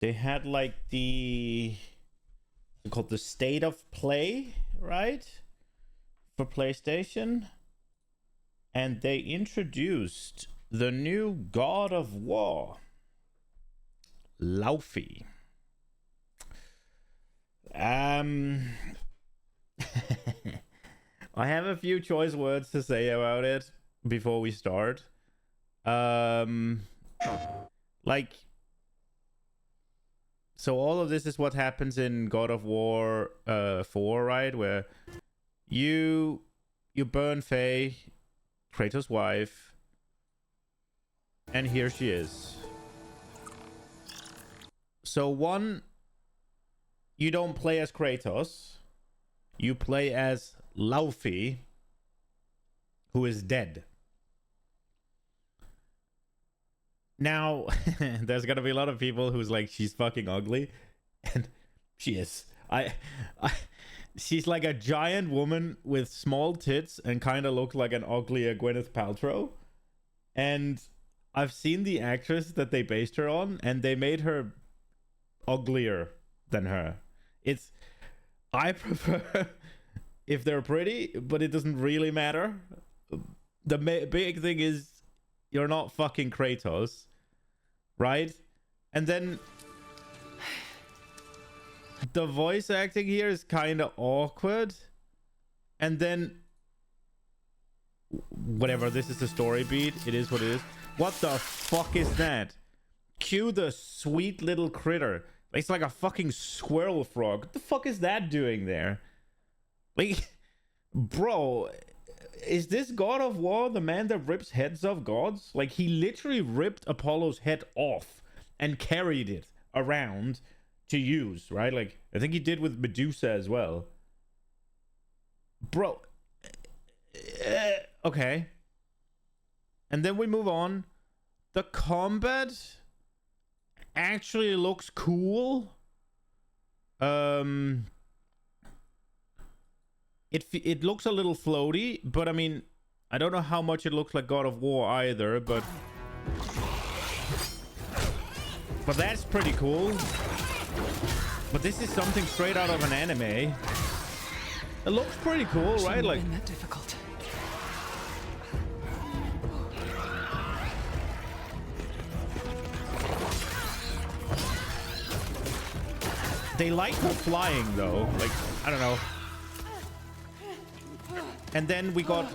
they had like called the State of Play, right? For PlayStation. And they introduced the new God of War, Laufey. I have a few choice words to say about it before we start. Like, so all of this is what happens in God of War 4, right? Where you burn Faye, Kratos' wife, and here she is. So one, you don't play as Kratos, you play as Laufey, who is dead. Now, there's gonna be a lot of people who's like, she's fucking ugly, and she is. She's like a giant woman with small tits and kind of looks like an uglier Gwyneth Paltrow. And I've seen the actress that they based her on, and they made her uglier than her. I prefer if they're pretty, but it doesn't really matter. The big thing is you're not fucking Kratos, right? And then the voice acting here is kind of awkward. And then whatever, this is the story beat. It is what it is. What the fuck is that? Cue the sweet little critter. It's like a fucking squirrel frog. What the fuck is that doing there? Like, bro, is this God of War the man that rips heads off gods? Like, he literally ripped Apollo's head off and carried it around to use, right? Like, I think he did with Medusa as well. Bro. Okay. And then we move on. The combat actually looks cool. It looks a little floaty, but I mean, I don't know how much it looks like God of War either, but that's pretty cool. But this is something straight out of an anime. It looks pretty cool, right? Like, that difficult. they like her flying though. Like, I don't know. And then we got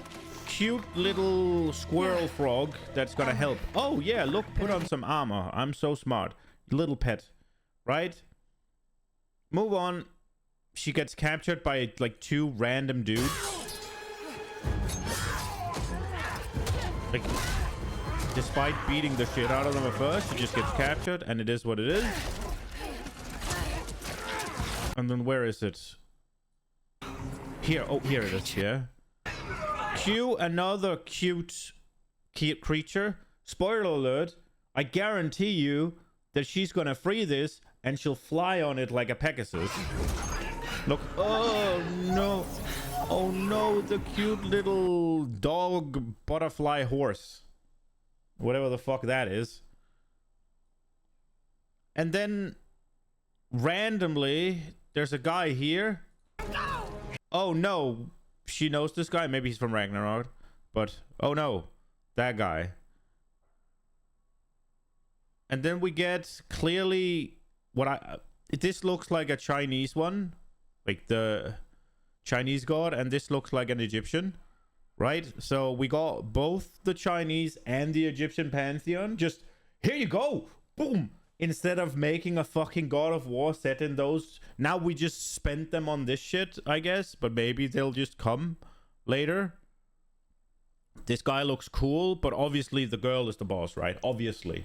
cute little squirrel frog that's gonna help. Oh yeah, look, put on some armor. I'm so smart. Little pet, right? Move on. She gets captured by like two random dudes. Like, despite beating the shit out of them at first, she just gets captured, and it is what it is. And then where is it? Here. Oh, here it is. Yeah. Cue another cute creature. Spoiler alert. I guarantee you that she's gonna free this and she'll fly on it like a Pegasus. Look. Oh no. Oh no, the cute little dog butterfly horse. Whatever the fuck that is. And then randomly there's a guy here. Oh no. She knows this guy. Maybe he's from Ragnarok. But oh no. That guy. And then we get clearly this looks like a Chinese one, like the Chinese god, and this looks like an Egyptian, right? So we got both the Chinese and the Egyptian pantheon. Just here you go, boom. Instead of making a fucking God of War set in those, now we just spent them on this shit, I guess. But maybe they'll just come later. This guy looks cool, but obviously the girl is the boss, right? Obviously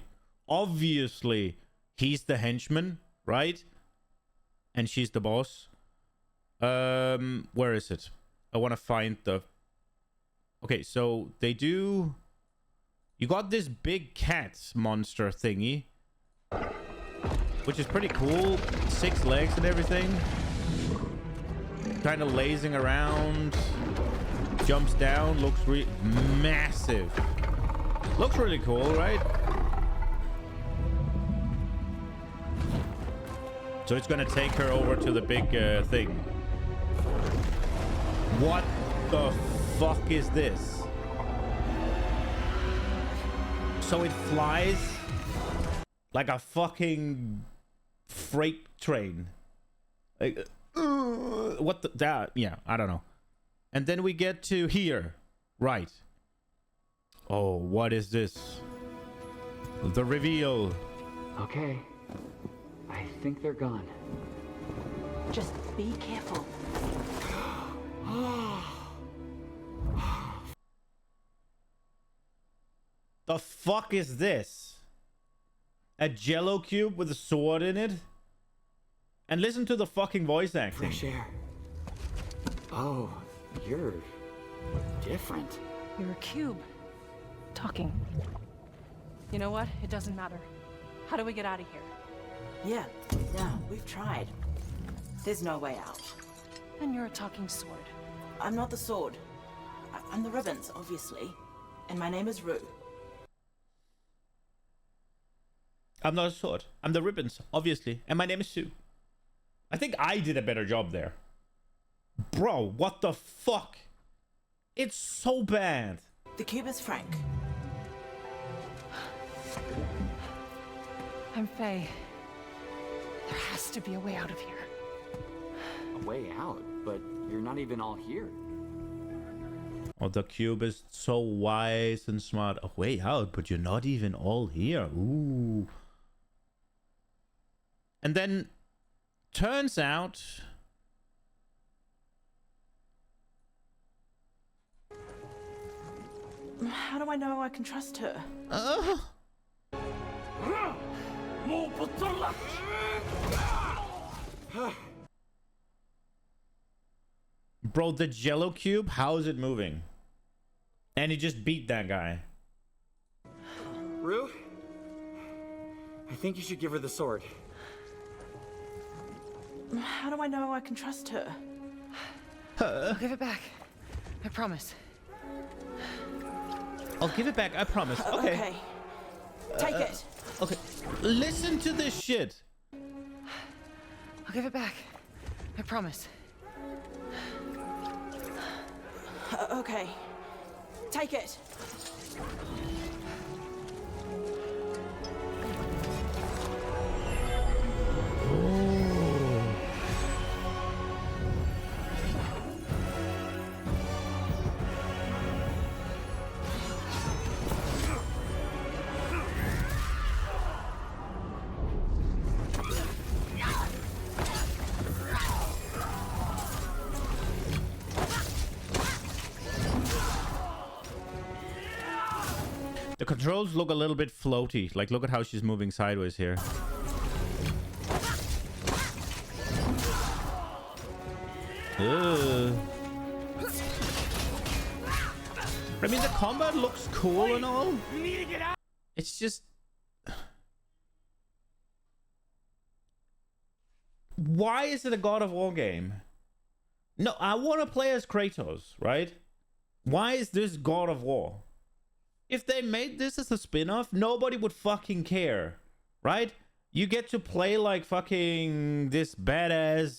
he's the henchman, right? And she's the boss. Where is it? I want to find the... Okay, so they do... You got this big cat monster thingy, which is pretty cool. 6 legs and everything. Kind of lazing around. Jumps down. Looks massive. Looks really cool, right? So it's gonna take her over to the big thing. What the fuck is this? So it flies like a fucking freight train. Like, what the... That, yeah, I don't know. And then we get to here. Right. Oh, what is this? The reveal. Okay. I think they're gone. Just be careful. The fuck is this? A jello cube with a sword in it? And listen to the fucking voice acting. Fresh air. Oh, you're different. You're a cube. Talking. You know what? It doesn't matter. How do we get out of here? Yeah, we've tried. There's no way out. And you're a talking sword. I'm not the sword. I'm the ribbons, obviously. And my name is Rue. I'm not a sword. I'm the ribbons, obviously. And my name is Sue. I think I did a better job there. Bro, what the fuck? It's so bad. The cube is Frank. I'm Faye. There has to be a way out of here. A way out? But you're not even all here. Oh, the cube is so wise and smart. A way out, but you're not even all here. Ooh. And then turns out How do I know I can trust her? Bro, the jello cube, how is it moving? And he just beat that guy. Rue? I think you should give her the sword. How do I know I can trust her? I'll give it back. I promise. I'll give it back, I promise. Okay. Okay. Take it. Okay. Listen to this shit. I'll give it back. I promise. Okay. Take it. The controls look a little bit floaty. Like, look at how she's moving sideways here. Ugh. I mean, the combat looks cool and all. It's just... Why is it a God of War game? No, I want to play as Kratos, right? Why is this God of War? If they made this as a spin-off, nobody would fucking care, right? You get to play like fucking this badass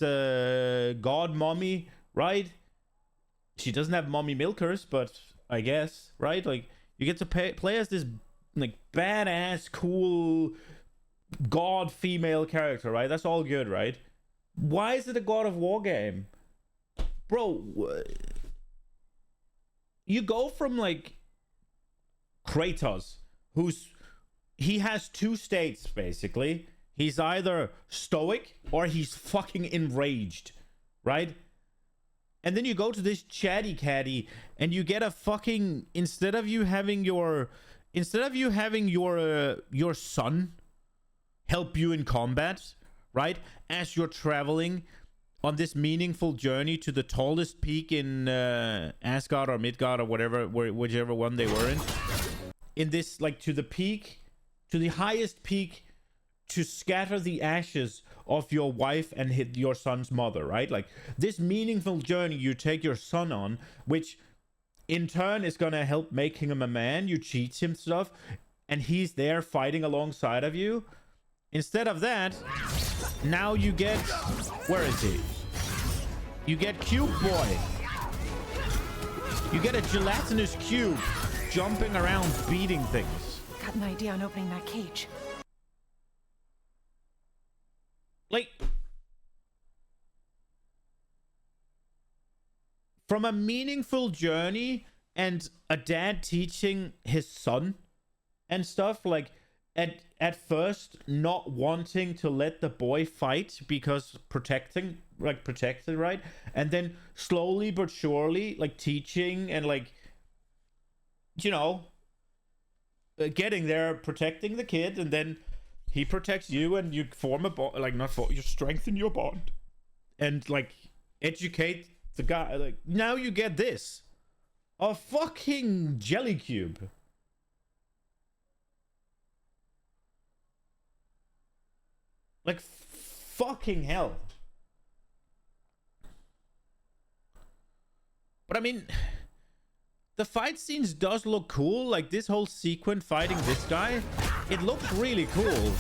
god mommy, right? She doesn't have mommy milkers, but I guess, right? Like, you get to play as this like badass, cool god female character, right? That's all good, right? Why is it a God of War game? Bro, you go from like Kratos, he has two states basically. He's either stoic or he's fucking enraged, right? And then you go to this chatty catty and you get a fucking instead of you having your son help you in combat, right? As you're traveling on this meaningful journey to the tallest peak in Asgard or Midgard or whatever, whichever one they were in this, like, to the peak, to the highest peak, to scatter the ashes of your wife and hit your son's mother, right? Like, this meaningful journey you take your son on, which in turn is gonna help making him a man. You cheat him stuff, and he's there fighting alongside of you. instead of that, now you get, where is he? You get Cube Boy. You get a gelatinous cube jumping around, beating things. Got an idea on opening that cage. Like, from a meaningful journey and a dad teaching his son and stuff, like, at first not wanting to let the boy fight because protected, right? And then slowly but surely, like, teaching and, like, you know, getting there, protecting the kid, and then he protects you and you form a bond, like, you strengthen your bond and, like, educate the guy. Like, now you get this. A fucking jelly cube. Like, fucking hell. But I mean, the fight scenes does look cool. Like, this whole sequence fighting this guy, it looks really cool.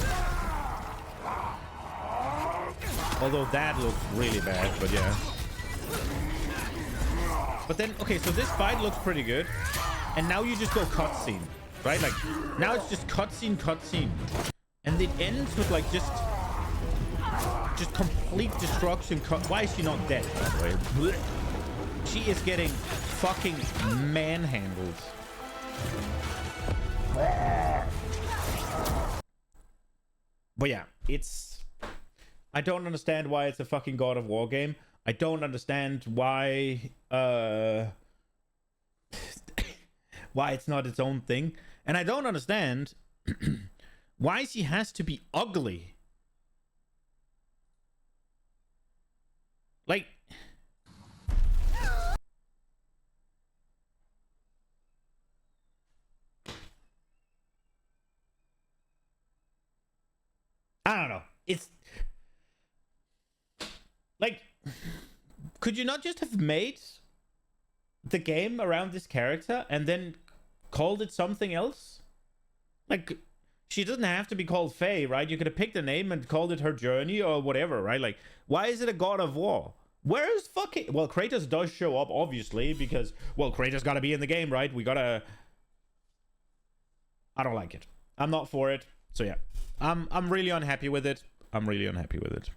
Although that looks really bad, but yeah. But then, okay, so this fight looks pretty good. And now you just go cutscene, right? Like, now it's just cutscene, cutscene. And it ends with, like, just complete destruction. Why is she not dead, by the way? She is getting fucking manhandled. But yeah, it's... I don't understand why it's a fucking God of War game. I don't understand why... why it's not its own thing. And I don't understand why she has to be ugly. Like... I don't know. It's... like... could you not just have made the game around this character and then called it something else? Like, she doesn't have to be called Faye, right? You could have picked a name and called it her journey or whatever, right? Like, why is it a God of War? Where is fucking... well, Kratos does show up, obviously, because, well, Kratos gotta be in the game, right? We gotta... I don't like it. I'm not for it. So, yeah. I'm really unhappy with it. I'm really unhappy with it.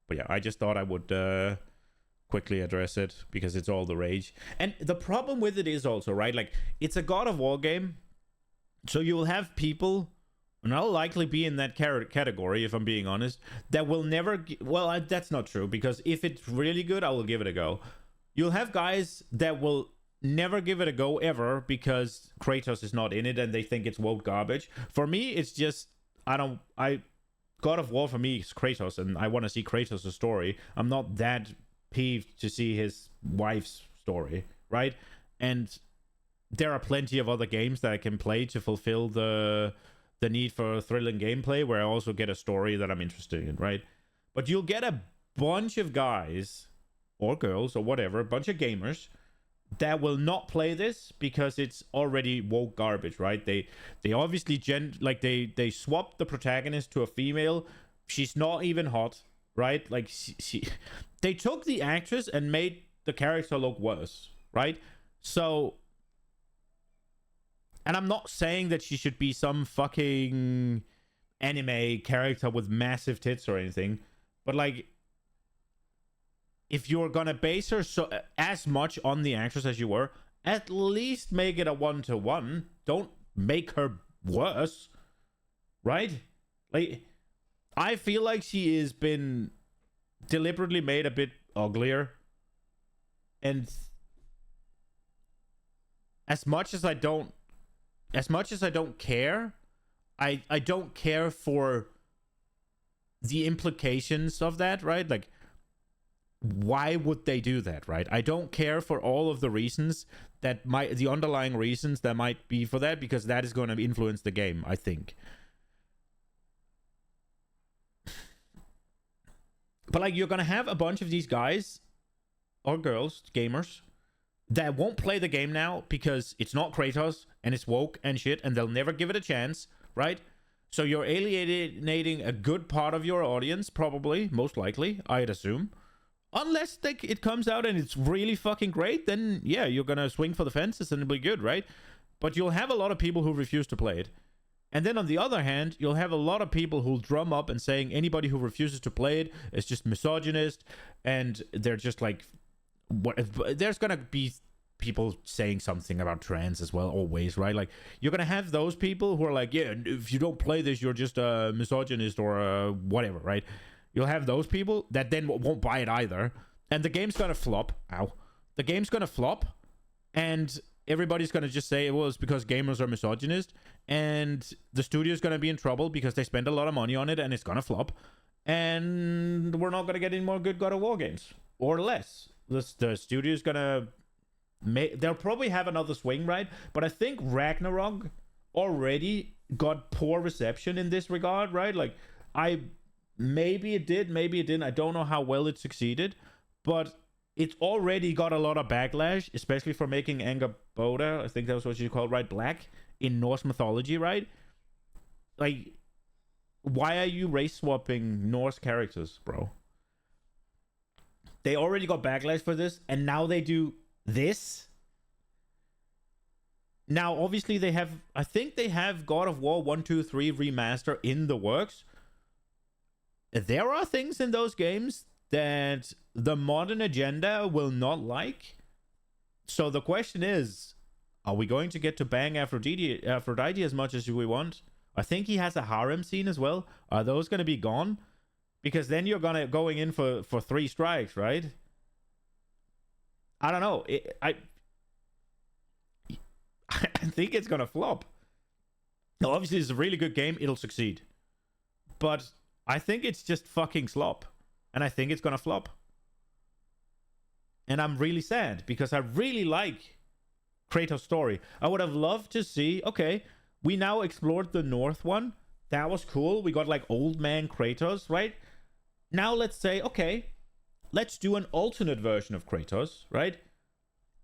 But, yeah, I just thought I would... quickly address it because it's all the rage. And the problem with it is also, right, like, it's a God of War game, so you will have people, and I'll likely be in that category if I'm being honest, that will never well, that's not true, because if it's really good, I will give it a go. You'll have guys that will never give it a go ever because Kratos is not in it and they think it's woke garbage. For me, it's just God of War for me is Kratos, and I want to see Kratos' story. I'm not that peeved to see his wife's story, right? And there are plenty of other games that I can play to fulfill the need for thrilling gameplay where I also get a story that I'm interested in, right? But you'll get a bunch of guys or girls or whatever, a bunch of gamers that will not play this because it's already woke garbage, right? They obviously they swapped the protagonist to a female. She's not even hot, right? Like, she they took the actress and made the character look worse, right? So, and I'm not saying that she should be some fucking anime character with massive tits or anything, but, like, if you're gonna base her as much on the actress as you were, at least make it a 1-to-1. Don't make her worse, right? Like, I feel like she has been deliberately made a bit uglier, and as much as I don't care, I don't care for the implications of that, right? Like, why would they do that, right? I don't care for all of the reasons the underlying reasons that might be for that, because that is going to influence the game, I think. But, like, you're going to have a bunch of these guys or girls, gamers, that won't play the game now because it's not Kratos and it's woke and shit and they'll never give it a chance, right? So you're alienating a good part of your audience, probably, most likely, I'd assume. Unless it comes out and it's really fucking great, then yeah, you're gonna swing for the fences and it'll be good, right? But you'll have a lot of people who refuse to play it. And then on the other hand, you'll have a lot of people who'll drum up and saying anybody who refuses to play it is just misogynist, and they're just like, what? There's gonna be people saying something about trans as well, always, right? Like, you're gonna have those people who are like, yeah, if you don't play this, you're just a misogynist or a whatever, right? You'll have those people that then won't buy it either, and the game's gonna flop. Ow. The game's gonna flop, and everybody's gonna just say, well, it's because gamers are misogynist, and the studio's gonna be in trouble because they spend a lot of money on it, and it's gonna flop, and we're not gonna get any more good God of War games, or less. The studio's gonna they'll probably have another swing, right? But I think Ragnarok already got poor reception in this regard, right? Like, maybe it did, maybe it didn't. I don't know how well it succeeded, but it's already got a lot of backlash, especially for making Angerboda, I think that was what you called, right? Black in Norse mythology, right? Like, why are you race swapping Norse characters, bro? They already got backlash for this, and now they do this. Now, obviously, I think they have God of War 1, 2, 3 remaster in the works. There are things in those games that the modern agenda will not like. So the question is, are we going to get to bang Aphrodite as much as we want? I think he has a harem scene as well. Are those going to be gone? Because then you're going in for 3 strikes, right? I don't know. I think it's going to flop. Now, obviously, it's a really good game. It'll succeed. But I think it's just fucking slop. And I think it's going to flop. And I'm really sad because I really like Kratos' story. I would have loved to see, okay, we now explored the North one. That was cool. We got like old man Kratos, right? Now let's say, okay, let's do an alternate version of Kratos, right?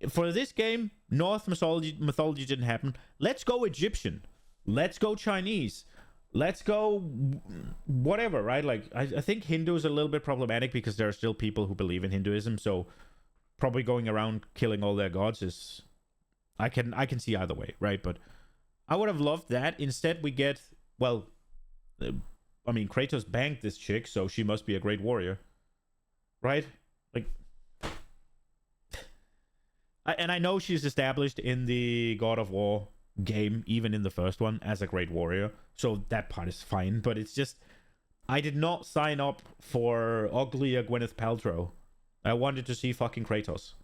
For this game, North mythology didn't happen. Let's go Egyptian. Let's go Chinese. Let's go whatever, right? Like, I think Hindu is a little bit problematic because there are still people who believe in Hinduism, so probably going around killing all their gods is... I can see either way, right? But I would have loved that. Instead, we get... Well, I mean, Kratos banged this chick, so she must be a great warrior. Right? Like... And I know she's established in the God of War game, even in the first one, as a great warrior. So that part is fine. But it's just... I did not sign up for uglier Gwyneth Paltrow. I wanted to see fucking Kratos.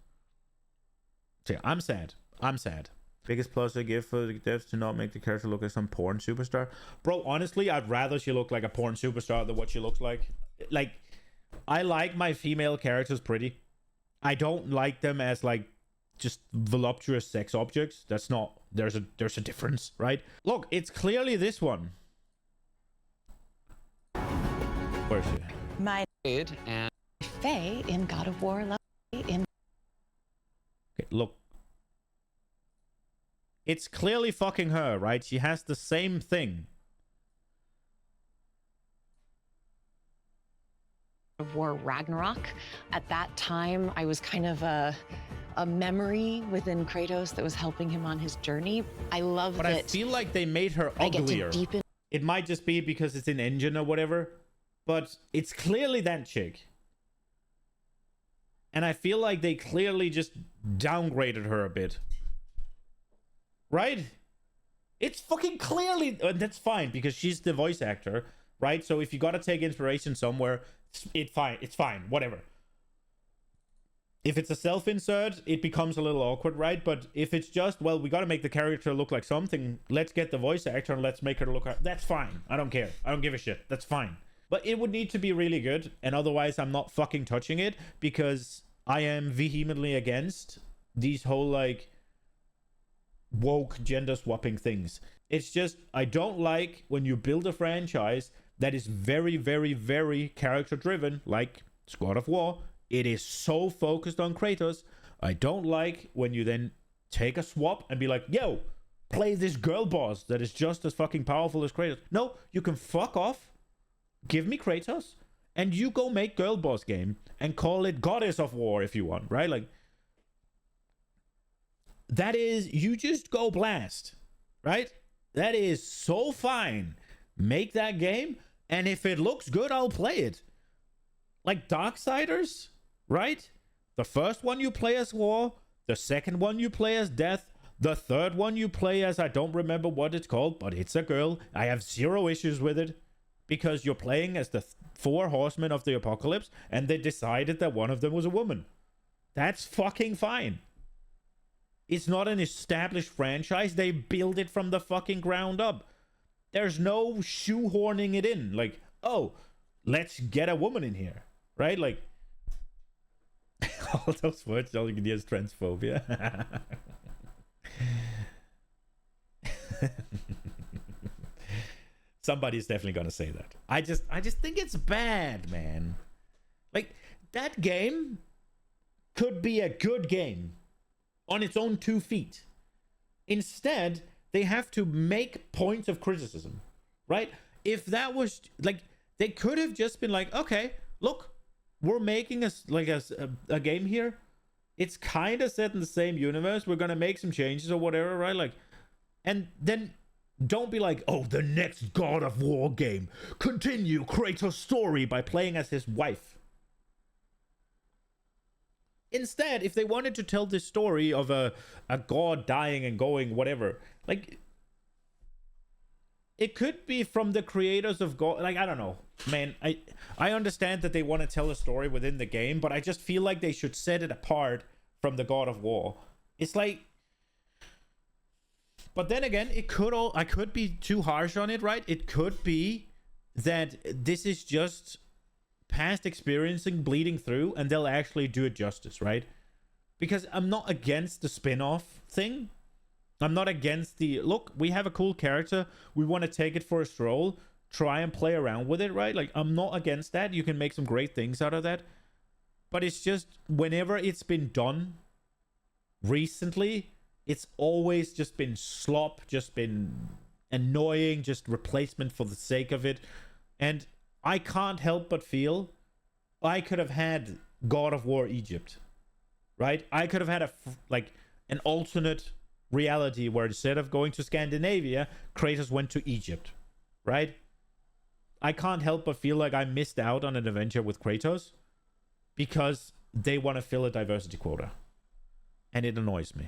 So yeah, I'm sad. I'm sad. Biggest plus I give for the devs to not make the character look like some porn superstar. Bro, honestly, I'd rather she look like a porn superstar than what she looks like. Like, I like my female characters pretty. I don't like them as, like, just voluptuous sex objects. That's not... There's a difference, right? Look, it's clearly this one. Where is she? My And Faye in God of War, Laufey in... Okay, look. It's clearly fucking her, right? She has the same thing. God of War Ragnarok. At that time, I was kind of a memory within Kratos that was helping him on his journey. I love but that. I feel like they made her I get uglier. to deepen. It might just be because it's in engine or whatever, but it's clearly that chick. And I feel like they clearly just downgraded her a bit. Right? It's fucking clearly... that's fine, because she's the voice actor, right? So if you gotta take inspiration somewhere, it's fine, whatever. If it's a self-insert, it becomes a little awkward, right? But if it's just, well, we gotta make the character look like something, let's get the voice actor and let's make her look like... That's fine. I don't care. I don't give a shit. That's fine. But it would need to be really good, and otherwise I'm not fucking touching it, because I am vehemently against these whole, like, woke gender swapping things. It's just, I don't like when you build a franchise that is very, very, very character driven, like God of War. It is so focused on Kratos. I don't like when you then take a swap and be like, yo, play this girl boss that is just as fucking powerful as Kratos. No, you can fuck off, give me Kratos, and you go make girl boss game and call it Goddess of War if you want, right? Like, that is, you just go blast, right? That is so fine. Make that game, and if it looks good, I'll play it. Like Darksiders, right? The first one you play as War, the second one you play as Death, the third one you play as, I don't remember what it's called, but it's a girl. I have zero issues with it because you're playing as the four horsemen of the apocalypse and they decided that one of them was a woman. That's fucking fine. It's not an established franchise. They build it from the fucking ground up. There's no shoehorning it in. Like, oh, let's get a woman in here, right? Like, all those words all you can hear is transphobia. Somebody's definitely gonna say that. I just think it's bad, man. Like, that game could be a good game on its own 2 feet. Instead, they have to make points of criticism, right? If that was like, they could have just been like, okay, look, we're making a game here. It's kind of set in the same universe. We're gonna make some changes or whatever, right? Like, and then don't be like, oh, the next God of War game. Continue Kratos' story by playing as his wife. Instead, if they wanted to tell this story of a god dying and going, whatever, like, it could be from the creators of God. Like, I don't know, man. I understand that they want to tell a story within the game, but I just feel like they should set it apart from the God of War. It's like, but then again, I could be too harsh on it, right? It could be that this is just past experiencing bleeding through and they'll actually do it justice, right? Because I'm not against the spin-off thing. I'm not against the, look, we have a cool character, we want to take it for a stroll, try and play around with it, right? Like, I'm not against that. You can make some great things out of that. But it's just, whenever it's been done recently, it's always just been slop, just been annoying, just replacement for the sake of it. And I can't help but feel I could have had God of War Egypt, right? I could have had an alternate reality where instead of going to Scandinavia, Kratos went to Egypt, right? I can't help but feel like I missed out on an adventure with Kratos because they want to fill a diversity quota. And it annoys me.